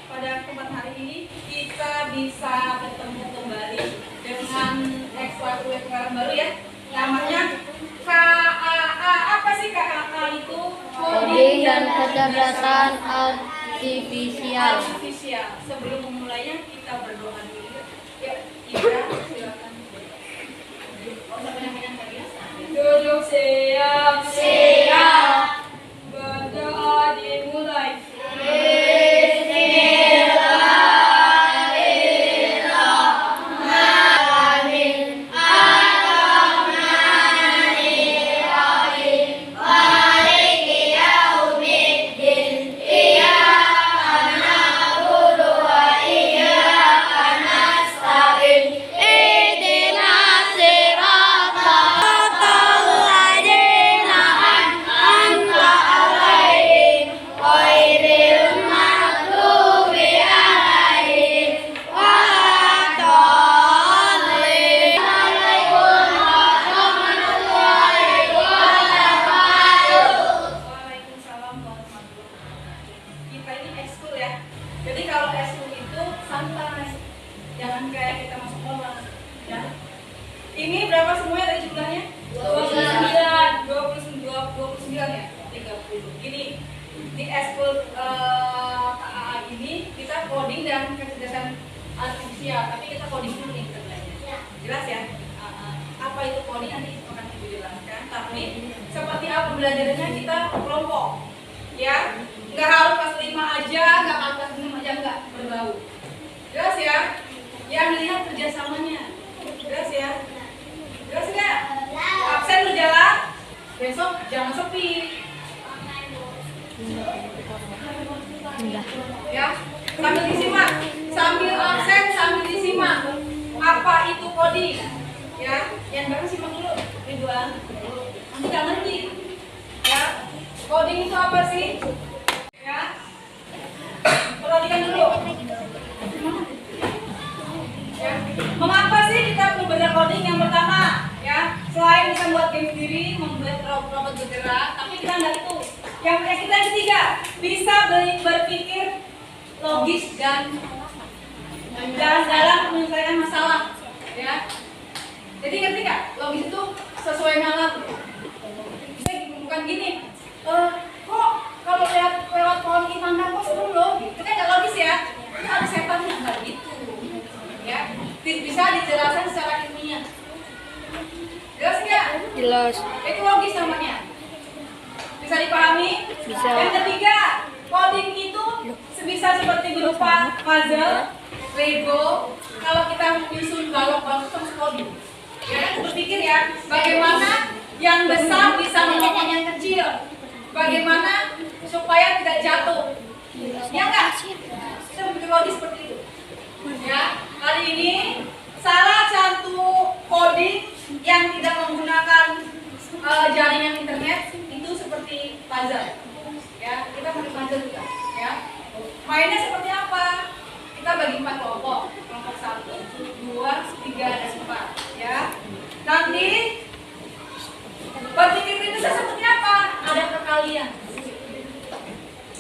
pada kesempatan hari ini kita bisa bertemu kembali dengan ekstrakurikuler baru ya. Namanya KAA. Apa sih KAA itu? Coding dan kecerdasan artifisial. Sebelum memulainya kita berdoa dulu. Ya, Ibra, silakan. Duduk siap. Berdoa dimulai. Jadi kalau ekskul itu santai, jangan kayak kita masuk kelas ya. Ini berapa semuanya dari jumlahnya? 29 ya? 30. Gini, di ekskul KAA ini kita coding dan kecerdasan artifisial, tapi kita coding dulu nih kerjanya. Jelas ya? Apa itu coding nanti akan dijelaskan, tapi seperti apa belajarnya kita kelompok ya. Nggak harus kelas 5 aja, nggak harus kelas 6 aja, nggak berbau. Jelas ya? Yang dilihat kerjasamanya. Jelas ya? Jelas nggak? Absen berjalan, besok jangan sepi. Ya, sambil disimak, sambil absen, sambil disimak. Apa itu coding? Ya, yang baru simak dulu, Ridwan. Nanti nggak ngerti. Ya, coding itu apa sih? Ya, perhatikan dulu. Ya, mengapa sih kita perlu belajar coding? Yang pertama, ya, selain bisa buat game sendiri, membuat robot bergerak, tapi kita nggak itu. Yang ketiga, bisa berpikir logis dan dalam menyelesaikan masalah. Ya, jadi ngerti nggak? Logis itu sesuai nalar. Bukan gini. Kok kalau lewat pohon kimangga kok seru loh, itu kan nggak logis ya. Itu ada setannya nggak gitu, ya. Bisa dijelaskan secara ilmiah. Jelas nggak? Jelas. Itu logis namanya. Bisa dipahami? Bisa. Yang ketiga, coding itu bisa seperti berupa puzzle, Lego. Kalau kita menyusun balok-balok itu coding. Ya kan, berpikir ya, bagaimana yang besar bisa menolong yang kecil. Bagaimana supaya tidak jatuh, ya enggak? Kita berpikir logis seperti itu. Ya, hari ini salah satu coding yang tidak menggunakan jaringan internet itu seperti puzzle. Ya, kita pakai puzzle juga. Ya, mainnya seperti apa? Kita bagi 4 kelompok. Kelompok 1, 2, 3, dan 4. Ya, nanti berpikir itu seperti apa? Ada perkalian.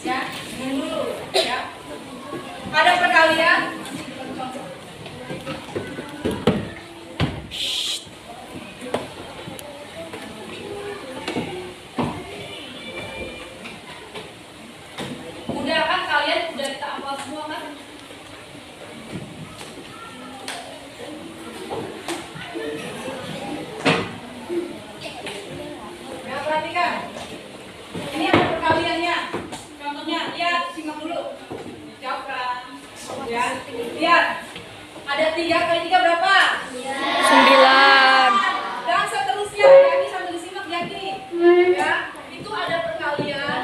Ya, dulu ya. Ada perkalian. Udah kan kalian udah kita hafal semua kan? Ya, perhatikan. Ini ada perkaliannya. Contohnya, lihat, simak dulu. Jawabkan. Ya, lihat. Ada 3 kali 3 berapa? 9. Dan seterusnya, lagi sambil disimak, lihat ini. Ya, itu ada perkalian.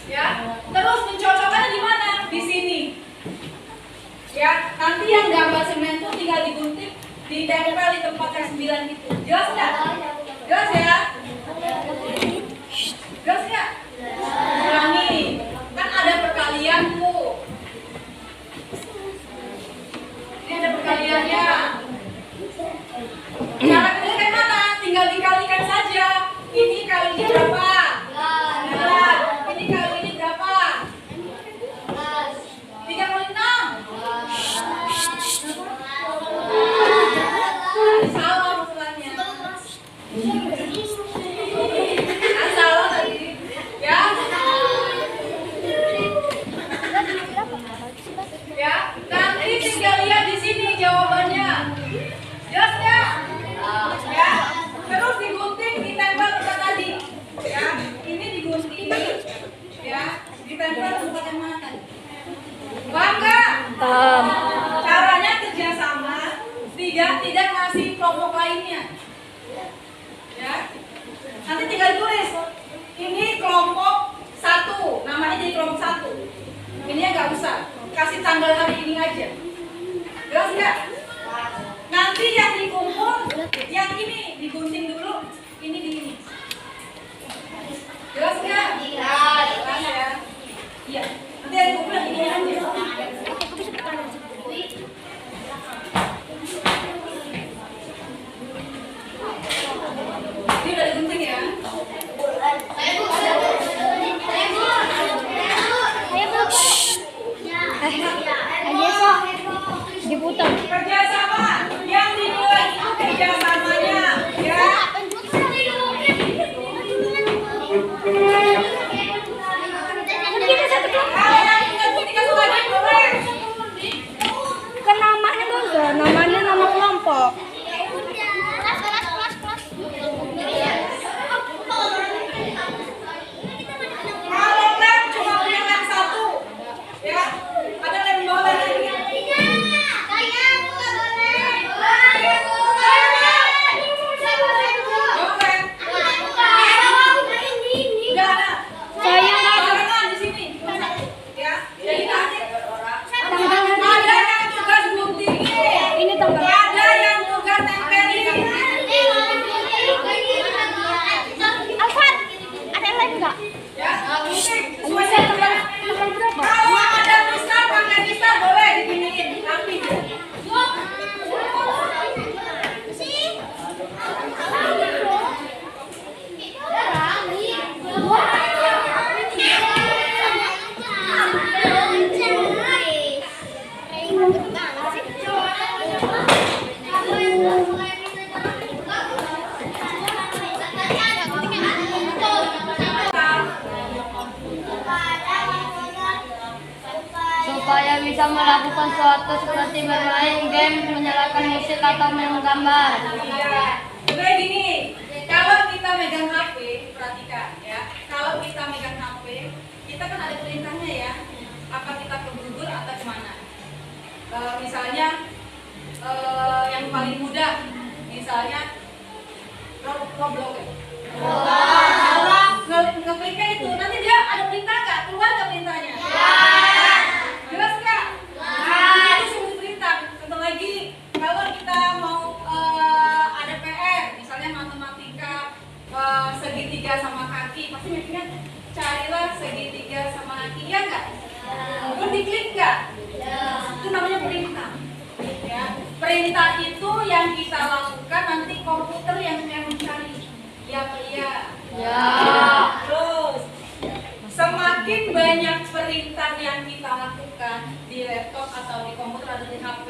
Ya, terus mencocokkannya di mana? Di sini. Ya, nanti yang gambar semen itu tinggal digunting, ditempel di tempat yang 9 itu. Jelas nggak? Jelas ya? Jelas nggak? Ulangi. Kan ada perkalian tuh. Ini ada perkaliannya. Cara kerja kayak mana? Tinggal dikalikan saja. Ini kali ini berapa? 9. Ini kali ini berapa? 11. jawabannya. Jelas nggak? Ya. Terus digunting, ditempel tempat tadi. Ya, ini digunting. Ya, ditempel tempat yang mana tadi? Paham nggak? Paham. Caranya kerjasama, tidak ngasih kelompok lainnya. Ya, nanti tinggal tulis. Ini kelompok 1, namanya jadi kelompok 1. Ini nggak usah, kasih tanggal hari ini aja. Jelas nggak? Nanti yang dikumpul, yang ini digunting dulu, ini di ini. Jelas nggak? Jelas ya. Iya. Nanti yang dikumpul yang ini aja. Ini udah digunting ya. Ayo sok. Diputar. Kerjasama, yang dinilai itu kerjasamanya, ya. Kalau yang tinggal satu lagi boleh. Kan namanya enggak, namanya nama kelompok. Kalau lem cuma punya lem 1, ya. Ada lem bawah lagi. Enggak ada. Saya nggak ada. Barengan di sini. Ya. Jadi nanti Tanggal hari ada yang tugas guntingin. ini tanggal. Ada yang tugas tempelin. Alfan, ada lain enggak? Ya, gunting. Bisa tanggal berapa? Kalau ada misal, pakai misal boleh diginiin. Tapi Supaya bisa melakukan suatu seperti bermain game, menyalakan musik atau menggambar. iya. Udah gini, kalau kita megang HP, perhatikan ya. Kalau kita megang HP, kita kan ada perintahnya ya. Apa kita ke Google atau kemana? Misalnya yang paling mudah, misalnya Roblox. Ngekliknya itu, nanti dia ada perintah nggak? Keluar nggak perintahnya? Jelas nggak? Itu semua perintah. Contoh lagi, kalau kita mau ada PR, misalnya matematika segitiga sama kaki, pasti mikirnya carilah segitiga sama kaki, ya nggak? Terus diklik nggak? Itu namanya perintah. Ya. Perintah itu yang kita lakukan, nanti komputer yang mencari. Ya apa iya? Ya. Terus semakin banyak perintah yang kita lakukan di laptop atau di komputer atau di HP,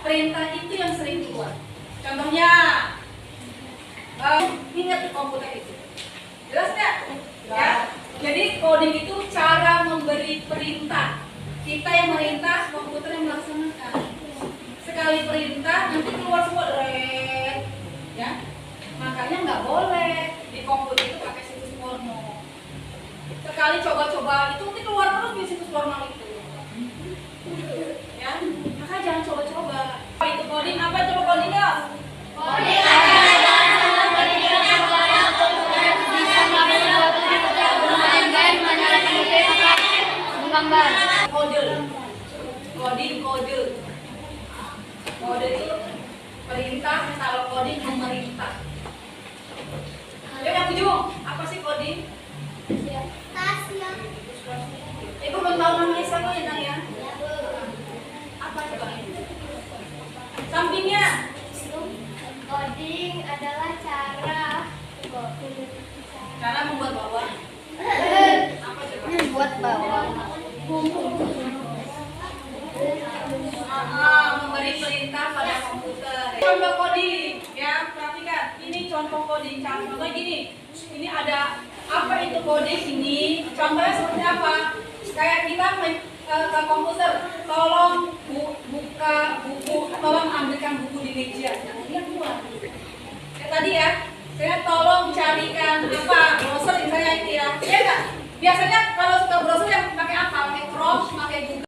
perintah itu yang sering keluar. Contohnya, ingat di komputer itu. Jelas nggak? Ya. Jadi coding itu cara memberi perintah. Kita yang merintah, komputer yang melaksanakan. Sekali perintah nanti keluar semua red, ya. Makanya nggak boleh di komputer itu pakai situs porno. Sekali coba-coba itu nanti keluar terus di situs porno itu. Ya, maka jangan coba-coba. Apa itu coding? Apa coba coding ya? Coding Menggambar. kode. Coding kode. Kode itu perintah, kalau coding memerintah. Ya, yang ujung, apa sih coding? Ibu belum tahu namanya siapa ya, Nang ya? Apa coba? Sampingnya. Coding adalah cara Membuat bawah. Apa coba? membuat bawang. Memberi perintah pada komputer. Contoh coding, ya perhatikan. Ini contoh coding. Contohnya gini. Ini ada apa itu coding ini? Contohnya seperti apa? kayak kita main ke komputer, tolong buka buku, tolong ambilkan buku di meja. Dia keluar. Kayak tadi ya, saya tolong carikan apa browser yang saya itu ya. Iya nggak? Biasanya kalau suka browser yang pakai apa? Pakai Chrome, pakai Google.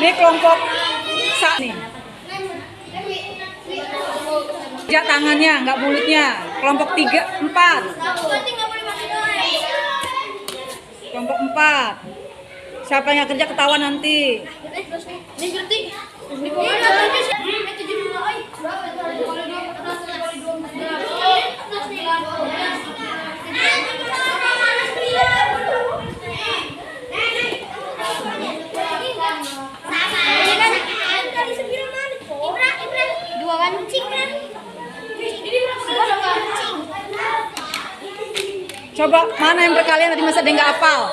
Ini kelompok nih. Kerja tangannya, nggak mulutnya. Kelompok 3, 4. Kelompok 4. Siapa yang nggak kerja ketahuan nanti. Dua kancing kan? Coba mana yang berkalian tadi masa dia nggak hafal?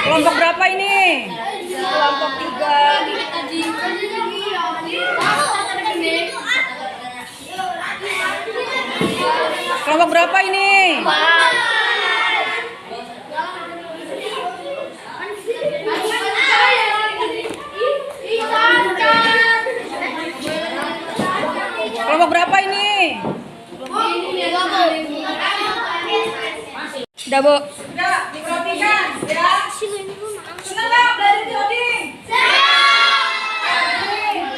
Kelompok berapa ini? Kelompok 3. Kelompok berapa ini? Kelompok berapa ini? Udah, Bu. Udah, diperhatikan ya. Senang nggak belajar coding?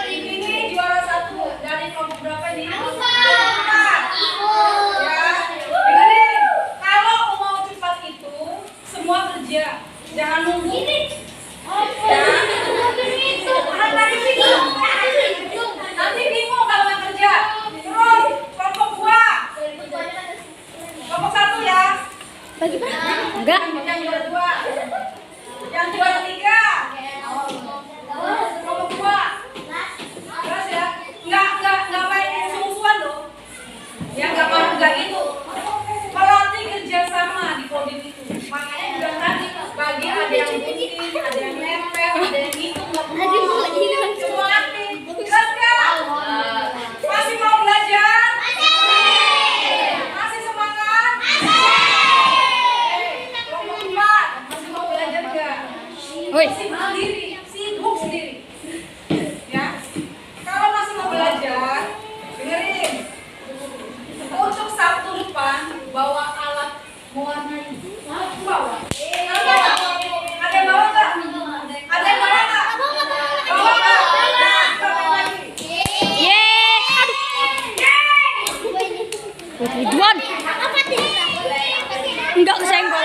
Ini juara 1 dari kelompok berapa ini? Kelompok 4. Ya, dengerin. Kalau mau cepat itu semua kerja, jangan nunggu. Nanti bingung kalau nggak kerja. Terus kelompok 2. Kelompok 1 ya. Bagi berapa? Enggak. Yang juara 2. Yang juara 3. Kelompok 2. Terus ya. Enggak main musuhan loh. Ya enggak gitu. Melatih kerjasama di coding itu. Makanya juga tadi bagi ada yang bikin, ada yang nempel, ada yang hitung, semua aktif. Jelas nggak? Masih mau belajar? Masih semangat? Kelompok 4 masih mau belajar nggak? Sibuk sendiri. Ya. Kalau masih mau belajar, dengerin. Untuk Sabtu depan bawa alat mewarnai. Bawa. Ada yang bawa nggak? Ada yang bawa nggak? Bawa nggak? Ridwan. Enggak kesenggol.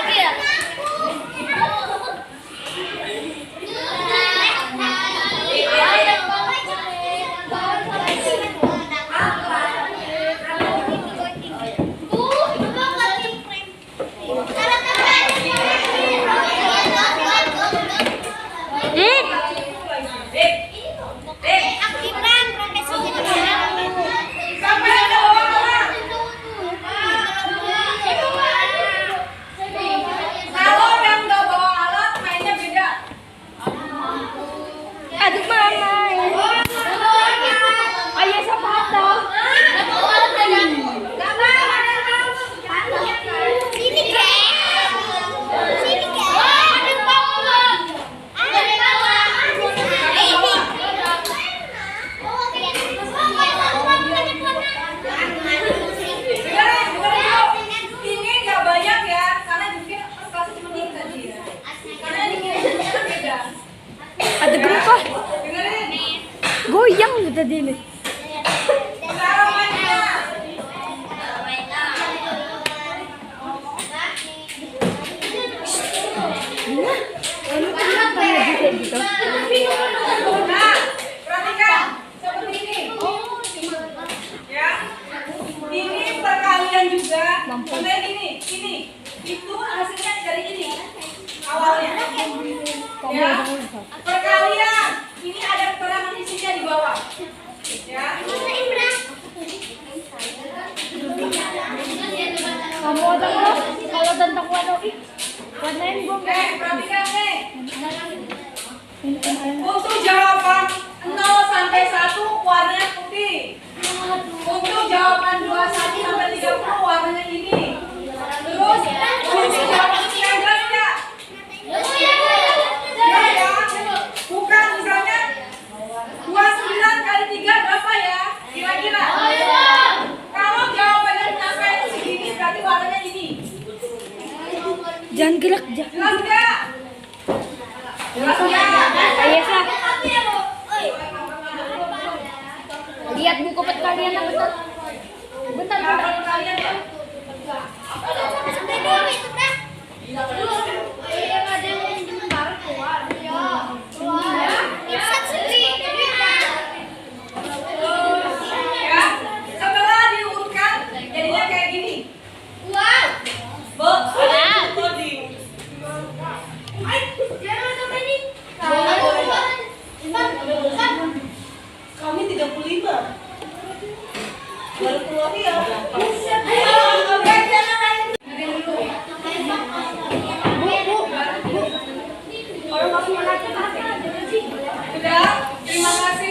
kita dili. Sekarang mainnya. Ano kenapa ya bisa gitu? Nah, perhatikan seperti ini. Ya. Ini perkalian juga. Contohnya ini. Itu hasilnya dari ini. Awalnya. Ya. Perkalian. Ini ada keterangan isinya di bawah. Ya. Kamu ada nggak? Kalau tentang warnain gua. Perhatikan nih. Untuk jawaban 0 sampai 1 warnanya putih. Untuk jawaban 21 sampai 30 warnanya ini. Terus untuk jawaban 19 ya. Ya. Bukan misalnya 29 kali 3 berapa ya? Kira-kira. Kalau jawabannya sampai segini berarti warnanya ini. Jangan gerak, Jelas enggak? Jelas enggak? Ayo Sa. Lihat buku perkalian apa tuh? Bentar. Apa kalian ya? Ya, setelah diurutkan jadinya kayak gini. Kami 35. Baru keluar ya. Sudah, terima kasih.